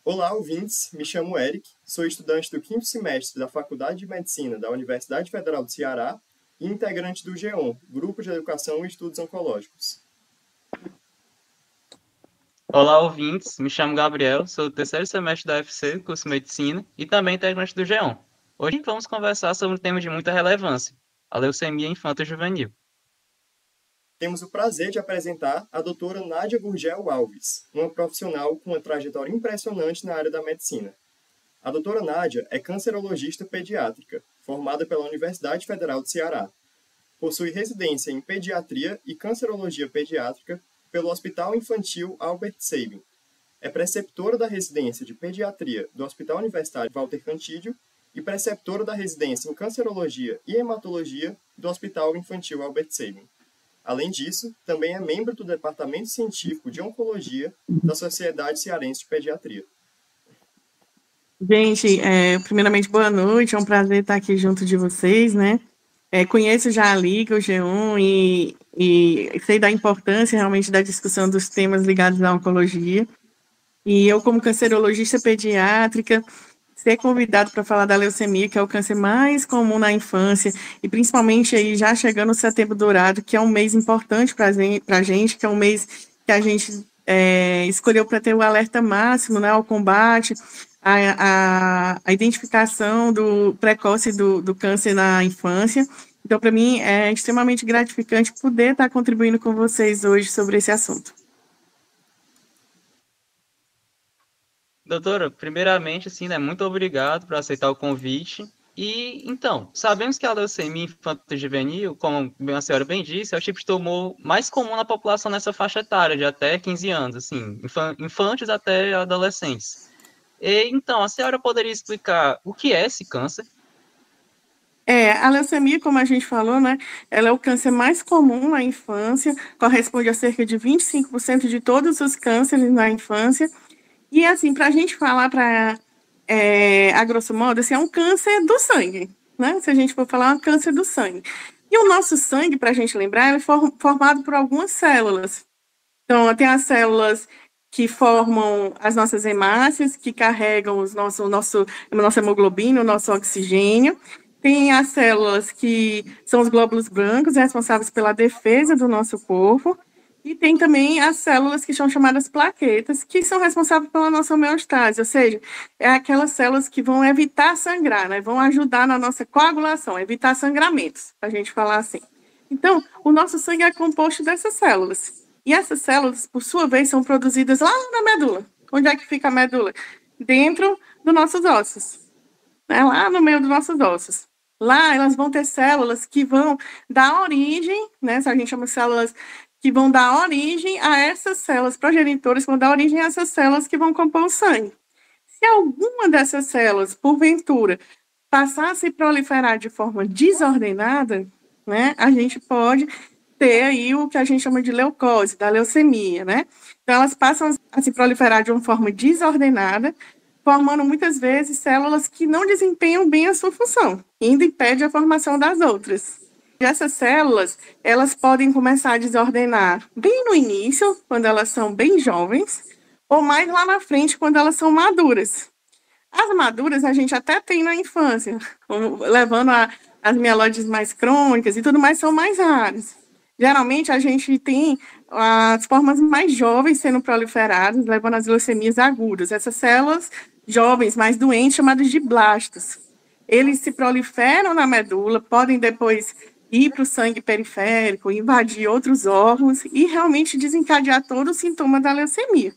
Olá, ouvintes. Me chamo Eric, sou estudante do quinto semestre da Faculdade de Medicina da Universidade Federal do Ceará e integrante do GEON, Grupo de Educação e Estudos Oncológicos. Olá, ouvintes. Me chamo Gabriel, sou do terceiro semestre da UFC, curso de Medicina, e também integrante do GEON. Hoje vamos conversar sobre um tema de muita relevância, a leucemia infanto-juvenil. Temos o prazer de apresentar a doutora Nádia Gurgel Alves, uma profissional com uma trajetória impressionante na área da medicina. A doutora Nádia é cancerologista pediátrica, formada pela Universidade Federal do Ceará. Possui residência em pediatria e cancerologia pediátrica pelo Hospital Infantil Albert Sabin. É preceptora da residência de pediatria do Hospital Universitário Walter Cantídio e preceptora da residência em cancerologia e hematologia do Hospital Infantil Albert Sabin. Além disso, também é membro do Departamento Científico de Oncologia da Sociedade Cearense de Pediatria. Gente, primeiramente, boa noite, é um prazer estar aqui junto de vocês, né? Conheço já a Liga, o G1, e sei da importância realmente da discussão dos temas ligados à oncologia. E eu, como cancerologista pediátrica, ser convidado para falar da leucemia, que é o câncer mais comum na infância, e principalmente aí já chegando o Setembro Dourado, que é um mês importante para a gente, que é um mês que a gente escolheu para ter o alerta máximo, né, ao combate, a identificação do precoce do câncer na infância. Então, para mim, é extremamente gratificante poder estar contribuindo com vocês hoje sobre esse assunto. Doutora, primeiramente, assim, né, muito obrigado por aceitar o convite. E, então, sabemos que a leucemia infanto-juvenil, como a senhora bem disse, é o tipo de tumor mais comum na população nessa faixa etária, de até 15 anos, assim, infantes até adolescentes. E, então, a senhora poderia explicar o que é esse câncer? A leucemia, como a gente falou, né, ela é o câncer mais comum na infância, corresponde a cerca de 25% de todos os cânceres na infância. E, assim, para a gente falar, a grosso modo, assim, é um câncer do sangue, né? Se a gente for falar, é um câncer do sangue. E o nosso sangue, para a gente lembrar, é formado por algumas células. Então, tem as células que formam as nossas hemácias, que carregam a nossa hemoglobina, o nosso oxigênio. Tem as células que são os glóbulos brancos, responsáveis pela defesa do nosso corpo. E tem também as células que são chamadas plaquetas, que são responsáveis pela nossa homeostase, ou seja, é aquelas células que vão evitar sangrar, né? Vão ajudar na nossa coagulação, evitar sangramentos, para a gente falar assim. Então, o nosso sangue é composto dessas células. E essas células, por sua vez, são produzidas lá na medula. Onde é que fica a medula? Dentro dos nossos ossos, né? Lá no meio dos nossos ossos. Lá, elas vão ter células que vão dar origem, né? A gente chama de células que vão dar origem a essas células progenitoras, que vão dar origem a essas células que vão compor o sangue. Se alguma dessas células, porventura, passar a se proliferar de forma desordenada, né, a gente pode ter aí o que a gente chama de leucose, da leucemia, né? Então, elas passam a se proliferar de uma forma desordenada, formando muitas vezes células que não desempenham bem a sua função, e ainda impede a formação das outras. E essas células, elas podem começar a desordenar bem no início, quando elas são bem jovens, ou mais lá na frente, quando elas são maduras. As maduras a gente até tem na infância, levando as mieloides mais crônicas e tudo mais, são mais raras. Geralmente, a gente tem as formas mais jovens sendo proliferadas, levando às leucemias agudas. Essas células jovens, mais doentes, chamadas de blastos. Eles se proliferam na medula, podem depois ir para o sangue periférico, invadir outros órgãos e realmente desencadear todo o sintoma da leucemia.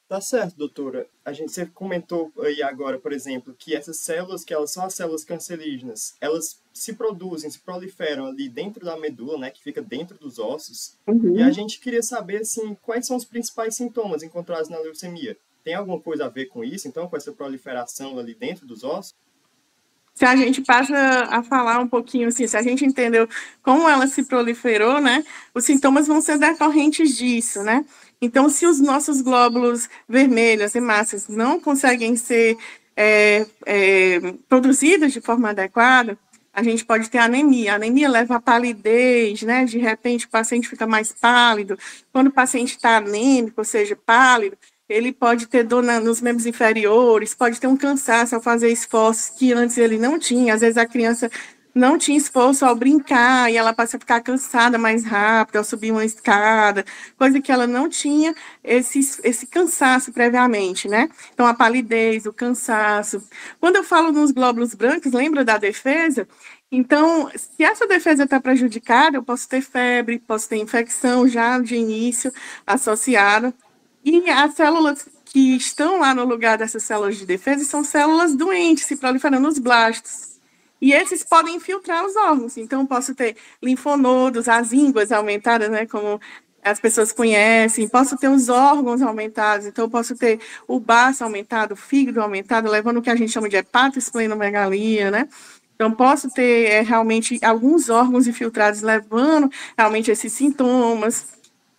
Tá certo, doutora. Você comentou aí agora, por exemplo, que essas células, que elas são as células cancerígenas, elas se produzem, se proliferam ali dentro da medula, né, que fica dentro dos ossos. E a gente queria saber, assim, quais são os principais sintomas encontrados na leucemia. Tem alguma coisa a ver com isso, então, com essa proliferação ali dentro dos ossos? Se a gente passa a falar um pouquinho, assim, se a gente entendeu como ela se proliferou, né, os sintomas vão ser decorrentes disso, né? Então, se os nossos glóbulos vermelhos, hemácias, não conseguem ser produzidos de forma adequada, a gente pode ter anemia. A anemia leva a palidez, né? De repente, o paciente fica mais pálido. Quando o paciente está anêmico, ou seja, pálido, ele pode ter dor nos membros inferiores, pode ter um cansaço ao fazer esforços que antes ele não tinha. Às vezes a criança não tinha esforço ao brincar e ela passa a ficar cansada mais rápido ao subir uma escada, coisa que ela não tinha esse cansaço previamente, né? Então, a palidez, o cansaço. Quando eu falo nos glóbulos brancos, lembra da defesa? Então, se essa defesa está prejudicada, eu posso ter febre, posso ter infecção já de início associada. E as células que estão lá no lugar dessas células de defesa são células doentes, se proliferando nos blastos. E esses podem infiltrar os órgãos. Então, eu posso ter linfonodos, as ínguas aumentadas, né, como as pessoas conhecem. Posso ter os órgãos aumentados. Então, eu posso ter o baço aumentado, o fígado aumentado, levando o que a gente chama de hepatosplenomegalia, né? Então, posso ter realmente alguns órgãos infiltrados, levando realmente esses sintomas.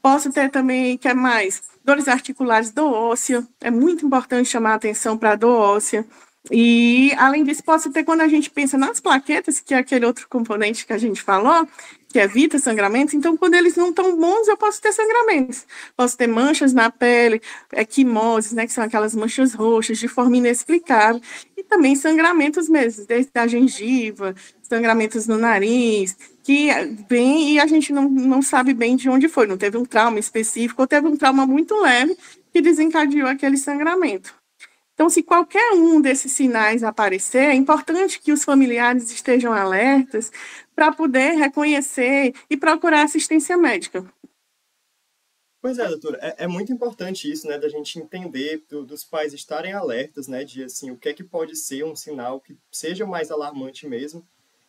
Posso ter também, que é mais? Dores articulares, dor óssea. É muito importante chamar a atenção para a dor óssea. E, além disso, posso ter, quando a gente pensa nas plaquetas, que é aquele outro componente que a gente falou, que evita sangramentos, então, quando eles não estão bons, eu posso ter sangramentos. Posso ter manchas na pele, equimoses, né, que são aquelas manchas roxas, de forma inexplicável, e também sangramentos mesmo, desde a gengiva, sangramentos no nariz, que vem e a gente não sabe bem de onde foi, não teve um trauma específico, ou teve um trauma muito leve que desencadeou aquele sangramento. Então, se qualquer um desses sinais aparecer, é importante que os familiares estejam alertas para poder reconhecer e procurar assistência médica. Pois é, doutora, é muito importante isso, né, da gente entender, dos pais estarem alertas, né, de, assim, o que é que pode ser um sinal que seja mais alarmante mesmo.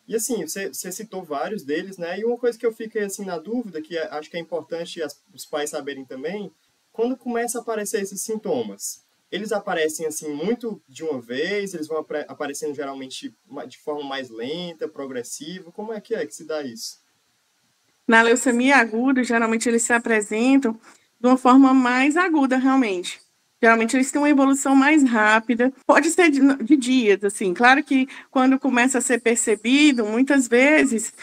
E, assim, você citou vários deles, né, e uma coisa que eu fiquei, assim, na dúvida, que acho que é importante os pais saberem também, quando começa a aparecer esses sintomas, eles aparecem, assim, muito de uma vez, eles vão aparecendo geralmente de forma mais lenta, progressiva, como é que se dá isso? Na leucemia aguda, geralmente eles se apresentam de uma forma mais aguda, realmente. Geralmente eles têm uma evolução mais rápida, pode ser de dias, assim. Claro que quando começa a ser percebido, muitas vezes,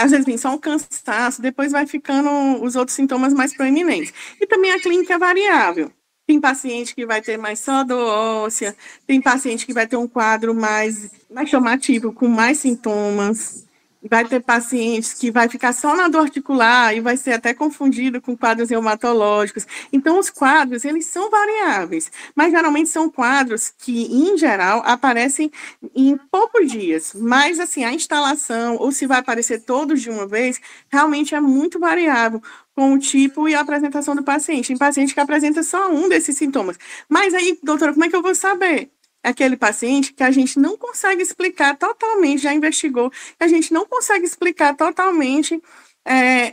às vezes vem só um cansaço, depois vai ficando os outros sintomas mais proeminentes. E também a clínica é variável. Tem paciente que vai ter mais só dor óssea, tem paciente que vai ter um quadro mais chamativo, com mais sintomas. Vai ter pacientes que vai ficar só na dor articular e vai ser até confundido com quadros reumatológicos. Então, os quadros, eles são variáveis, mas geralmente são quadros que, em geral, aparecem em poucos dias. Mas, assim, a instalação, ou se vai aparecer todos de uma vez, realmente é muito variável com o tipo e a apresentação do paciente. Tem paciente que apresenta só um desses sintomas. Mas aí, doutora, como é que eu vou saber? Aquele paciente que a gente não consegue explicar totalmente, já investigou, que a gente não consegue explicar totalmente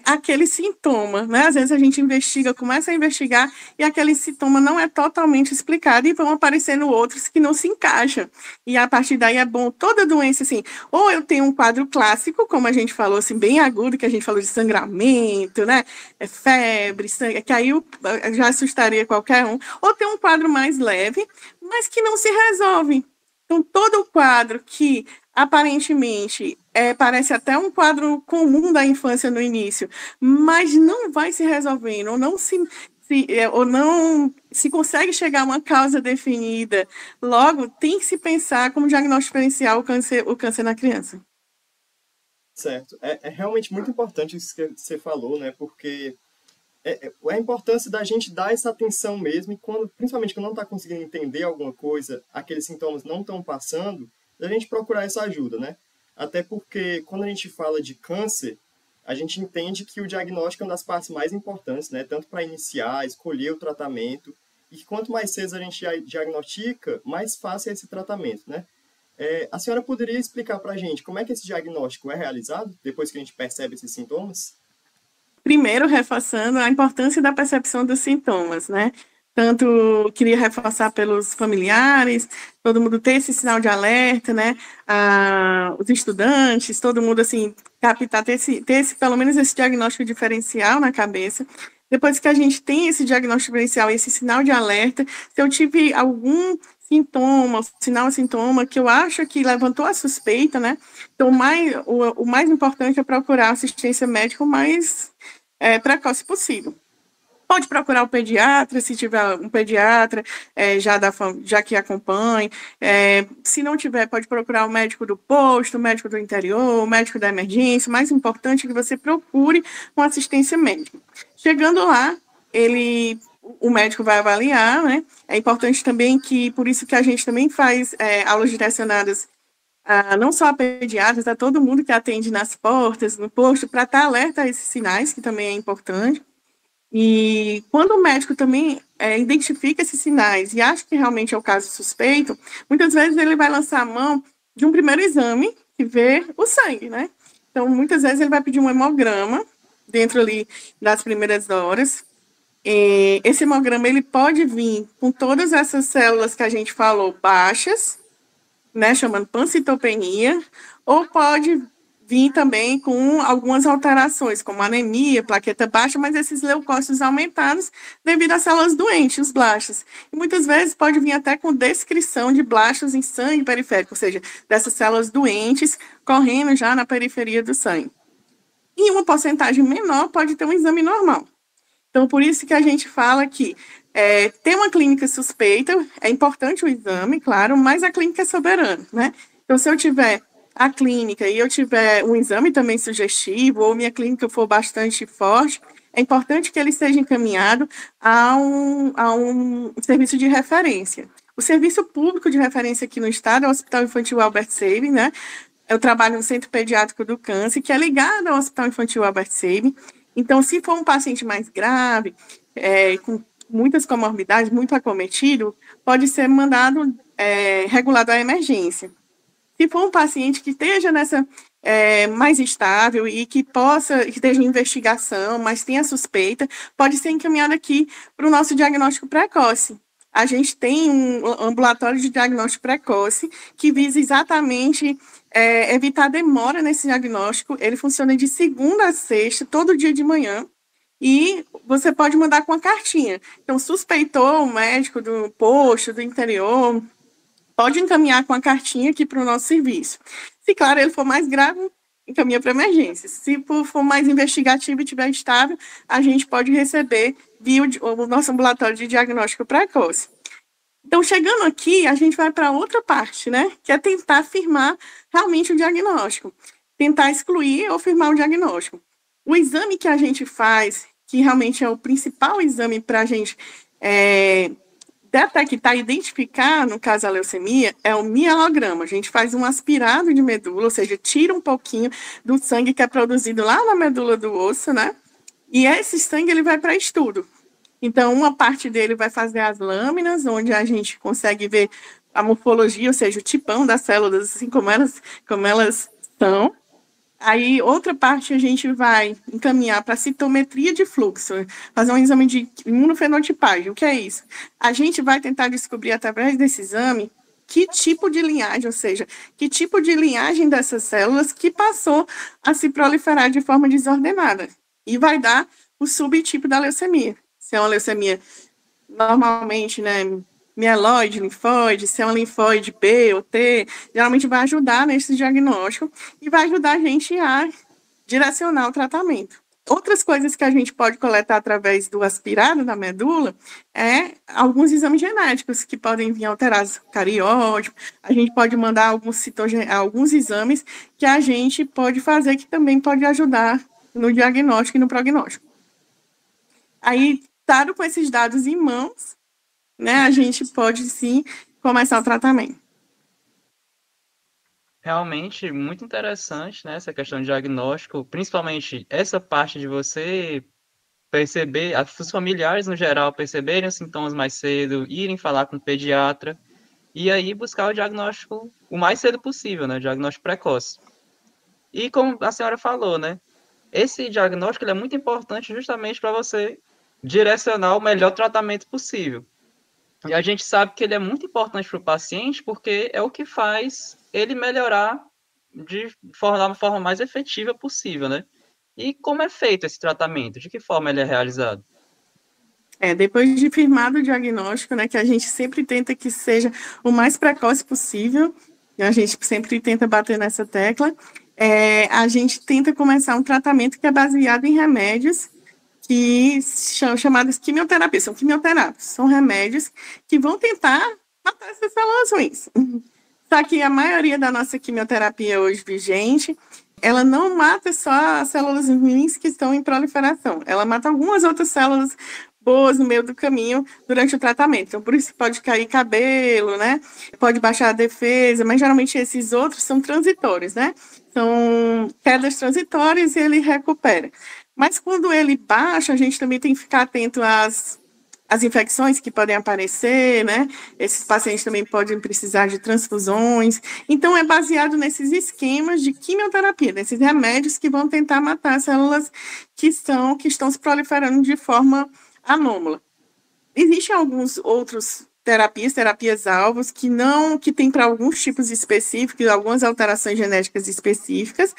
aquele sintoma, né? Às vezes a gente começa a investigar e aquele sintoma não é totalmente explicado e vão aparecendo outros que não se encaixam. E a partir daí é bom toda doença, assim, ou eu tenho um quadro clássico, como a gente falou, assim, bem agudo, que a gente falou de sangramento, né? Febre, sangue, que aí eu já assustaria qualquer um, ou tem um quadro mais leve, mas que não se resolve. Então, todo o quadro que aparentemente parece até um quadro comum da infância no início, mas não vai se resolvendo, ou não se consegue chegar a uma causa definida. Logo, tem que se pensar como diagnóstico diferencial o câncer na criança. Certo. É realmente muito importante isso que você falou, né? Porque a importância da gente dar essa atenção mesmo, e principalmente quando não está conseguindo entender alguma coisa, aqueles sintomas não estão passando, da gente procurar essa ajuda, né? Até porque quando a gente fala de câncer, a gente entende que o diagnóstico é uma das partes mais importantes, né? Tanto para iniciar, escolher o tratamento, e que quanto mais cedo a gente diagnostica, mais fácil é esse tratamento, né? A senhora poderia explicar para a gente como é que esse diagnóstico é realizado, depois que a gente percebe esses sintomas? Primeiro, reforçando a importância da percepção dos sintomas, né? Tanto queria reforçar pelos familiares, todo mundo ter esse sinal de alerta, né? Os estudantes, todo mundo, assim, captar, ter pelo menos esse diagnóstico diferencial na cabeça. Depois que a gente tem esse diagnóstico diferencial, esse sinal de alerta, se eu tive algum sintoma, sinal, sintoma, que eu acho que levantou a suspeita, né? Então, o mais importante é procurar assistência médica o mais precoce possível. Pode procurar o pediatra, se tiver um pediatra já que acompanhe. Se não tiver, pode procurar o médico do posto, o médico do interior, o médico da emergência. O mais importante é que você procure uma assistência médica. Chegando lá, o médico vai avaliar, né? É importante também que, por isso que a gente também faz aulas direcionadas não só a pediatras, a todo mundo que atende nas portas, no posto, para estar alerta a esses sinais, que também é importante. E quando o médico também identifica esses sinais e acha que realmente é o caso suspeito, muitas vezes ele vai lançar a mão de um primeiro exame e ver o sangue, né? Então, muitas vezes ele vai pedir um hemograma dentro ali das primeiras horas. E esse hemograma ele pode vir com todas essas células que a gente falou baixas, né, chamando pancitopenia, ou pode vir também com algumas alterações, como anemia, plaqueta baixa, mas esses leucócitos aumentados devido às células doentes, os blastos. E muitas vezes pode vir até com descrição de blastos em sangue periférico, ou seja, dessas células doentes correndo já na periferia do sangue. E uma porcentagem menor pode ter um exame normal. Então, por isso que a gente fala que ter uma clínica suspeita, é importante o exame, claro, mas a clínica é soberana, né? Então, se eu tiver a clínica e eu tiver um exame também sugestivo, ou minha clínica for bastante forte, é importante que ele seja encaminhado a um serviço de referência. O serviço público de referência aqui no estado é o Hospital Infantil Albert Sabin, né? Eu trabalho no Centro Pediátrico do Câncer, que é ligado ao Hospital Infantil Albert Sabin. Então, se for um paciente mais grave, com muitas comorbidades, muito acometido, pode ser mandado regulado à emergência. Se for um paciente que esteja nessa mais estável e que esteja em investigação, mas tenha suspeita, pode ser encaminhado aqui para o nosso diagnóstico precoce. A gente tem um ambulatório de diagnóstico precoce que visa exatamente evitar demora nesse diagnóstico. Ele funciona de segunda a sexta, todo dia de manhã, e você pode mandar com a cartinha. Então, suspeitou o médico do posto, do interior, pode encaminhar com a cartinha aqui para o nosso serviço. Se, claro, ele for mais grave, encaminha para emergência. Se for mais investigativo e estiver estável, a gente pode receber via o nosso ambulatório de diagnóstico precoce. Então, chegando aqui, a gente vai para outra parte, né? Que é tentar afirmar realmente o diagnóstico. Tentar excluir ou afirmar o diagnóstico. O exame que a gente faz, que realmente é o principal exame para a gente detectar, identificar, no caso a leucemia, é o mielograma. A gente faz um aspirado de medula, ou seja, tira um pouquinho do sangue que é produzido lá na medula do osso, né? E esse sangue ele vai para estudo. Então, uma parte dele vai fazer as lâminas, onde a gente consegue ver a morfologia, ou seja, o tipão das células, assim como elas são. Aí, outra parte a gente vai encaminhar para citometria de fluxo, fazer um exame de imunofenotipagem. O que é isso? A gente vai tentar descobrir, através desse exame, que tipo de linhagem, ou seja, que tipo de linhagem dessas células que passou a se proliferar de forma desordenada. E vai dar o subtipo da leucemia. Se é uma leucemia normalmente, né, mieloide, linfóide, se é uma linfóide B ou T, geralmente vai ajudar nesse diagnóstico e vai ajudar a gente a direcionar o tratamento. Outras coisas que a gente pode coletar através do aspirado da medula alguns exames genéticos que podem vir alterados, cariótipo. A gente pode mandar alguns exames que a gente pode fazer que também pode ajudar no diagnóstico e no prognóstico. Aí, dado com esses dados em mãos, né, a gente pode sim começar o tratamento. Realmente muito interessante, né, essa questão de diagnóstico, principalmente essa parte de você perceber, os familiares no geral perceberem os sintomas mais cedo, irem falar com o pediatra e aí buscar o diagnóstico o mais cedo possível, né, diagnóstico precoce. E como a senhora falou, né, esse diagnóstico ele é muito importante justamente para você direcionar o melhor tratamento possível. E a gente sabe que ele é muito importante para o paciente porque é o que faz ele melhorar da forma mais efetiva possível, né? E como é feito esse tratamento? De que forma ele é realizado? Depois de firmado o diagnóstico, né, que a gente sempre tenta que seja o mais precoce possível, e a gente sempre tenta bater nessa tecla, a gente tenta começar um tratamento que é baseado em remédios que são chamados quimioterapias, são quimioterápicos, são remédios que vão tentar matar essas células ruins. Só que a maioria da nossa quimioterapia hoje vigente, ela não mata só as células ruins que estão em proliferação, ela mata algumas outras células boas no meio do caminho durante o tratamento. Então, por isso pode cair cabelo, né? Pode baixar a defesa, mas geralmente esses outros são transitórios, né? São quedas transitórias e ele recupera. Mas quando ele baixa, a gente também tem que ficar atento às infecções que podem aparecer, né? Esses pacientes também podem precisar de transfusões. Então, é baseado nesses esquemas de quimioterapia, nesses remédios que vão tentar matar as células que estão se proliferando de forma anômala. Existem alguns outros terapias-alvos que têm para alguns tipos específicos, algumas alterações genéticas específicas,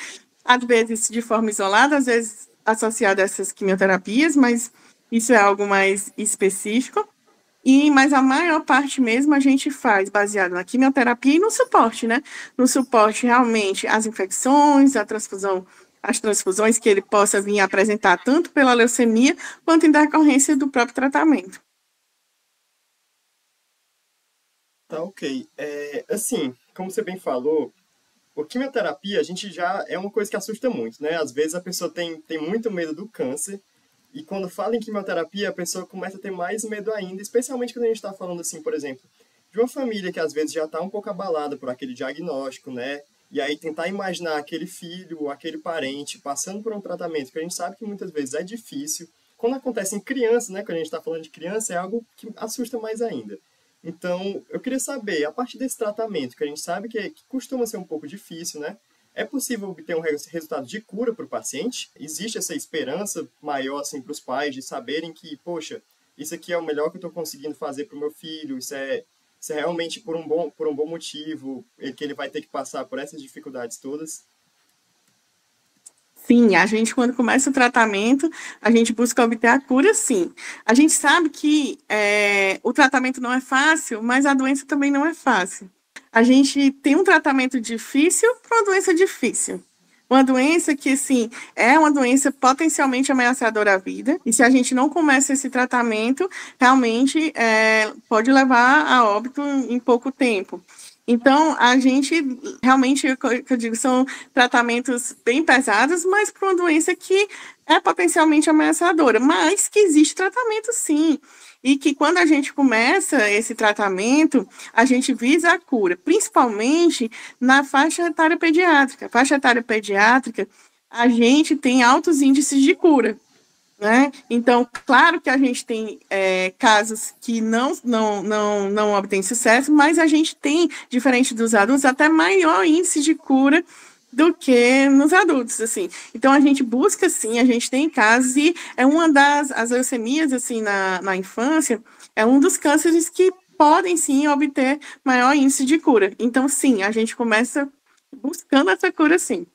às vezes de forma isolada, às vezes associada a essas quimioterapias, mas isso é algo mais específico. Mas a maior parte mesmo a gente faz baseado na quimioterapia e no suporte, né? No suporte realmente às infecções, as transfusões que ele possa vir apresentar tanto pela leucemia quanto em decorrência do próprio tratamento. Tá, ok. Assim, como você bem falou, a quimioterapia, a gente já é uma coisa que assusta muito, né? Às vezes a pessoa tem muito medo do câncer, e quando fala em quimioterapia, a pessoa começa a ter mais medo ainda, especialmente quando a gente está falando, assim, por exemplo, de uma família que às vezes já está um pouco abalada por aquele diagnóstico, né? E aí tentar imaginar aquele filho ou aquele parente passando por um tratamento que a gente sabe que muitas vezes é difícil. Quando acontece em criança, né? Quando a gente está falando de criança, é algo que assusta mais ainda. Então, eu queria saber, a partir desse tratamento, que a gente sabe que costuma ser um pouco difícil, né? É possível obter um resultado de cura para o paciente? Existe essa esperança maior assim, para os pais de saberem que, poxa, isso aqui é o melhor que eu estou conseguindo fazer para o meu filho, isso é realmente por um bom motivo, que ele vai ter que passar por essas dificuldades todas? Sim, a gente, quando começa o tratamento, a gente busca obter a cura, sim. A gente sabe que o tratamento não é fácil, mas a doença também não é fácil. A gente tem um tratamento difícil para uma doença difícil. Uma doença que, assim, é uma doença potencialmente ameaçadora à vida, e se a gente não começa esse tratamento, realmente pode levar a óbito em pouco tempo. Então, a gente realmente, eu digo, são tratamentos bem pesados, mas para uma doença que é potencialmente ameaçadora, mas que existe tratamento sim. E que quando a gente começa esse tratamento, a gente visa a cura, principalmente na faixa etária pediátrica. Faixa etária pediátrica, a gente tem altos índices de cura. Né? Então, claro que a gente tem casos que não obtêm sucesso, mas a gente tem, diferente dos adultos, até maior índice de cura do que nos adultos, assim. Então, a gente busca, sim, a gente tem casos, e é uma as leucemias, assim, na infância, é um dos cânceres que podem, sim, obter maior índice de cura. Então, sim, a gente começa buscando essa cura, sim.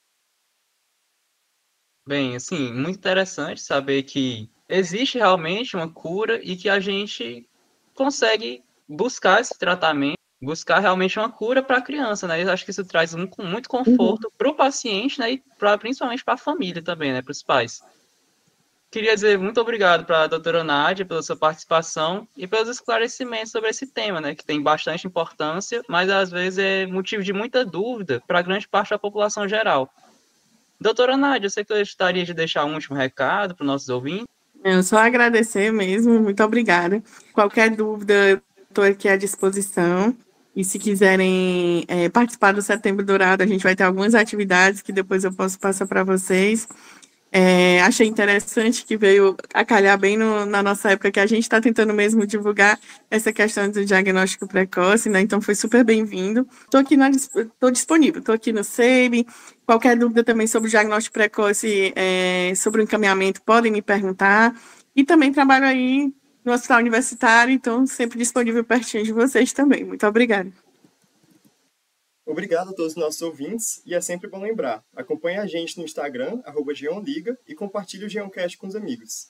Bem, assim, muito interessante saber que existe realmente uma cura e que a gente consegue buscar esse tratamento, buscar realmente uma cura para a criança, né? Eu acho que isso traz muito Uhum. conforto para o paciente, né? E principalmente para a família também, né? Para os pais. Queria dizer muito obrigado para a doutora Nádia pela sua participação e pelos esclarecimentos sobre esse tema, né? Que tem bastante importância, mas às vezes é motivo de muita dúvida para grande parte da população geral. Doutora Nádia, você gostaria de deixar um último recado para os nossos ouvintes? Eu só agradecer mesmo, muito obrigada. Qualquer dúvida, estou aqui à disposição. E se quiserem participar do Setembro Dourado, a gente vai ter algumas atividades que depois eu posso passar para vocês. Achei interessante que veio a calhar bem na nossa época, que a gente está tentando mesmo divulgar essa questão do diagnóstico precoce, né? Então foi super bem-vindo. Estou disponível, estou aqui no SEIB. Qualquer dúvida também sobre o diagnóstico precoce, sobre o encaminhamento, podem me perguntar. E também trabalho aí no Hospital Universitário, então sempre disponível pertinho de vocês também. Muito obrigada. Obrigado a todos os nossos ouvintes, e é sempre bom lembrar, acompanhe a gente no Instagram, @geonliga, e compartilhe o Geoncast com os amigos.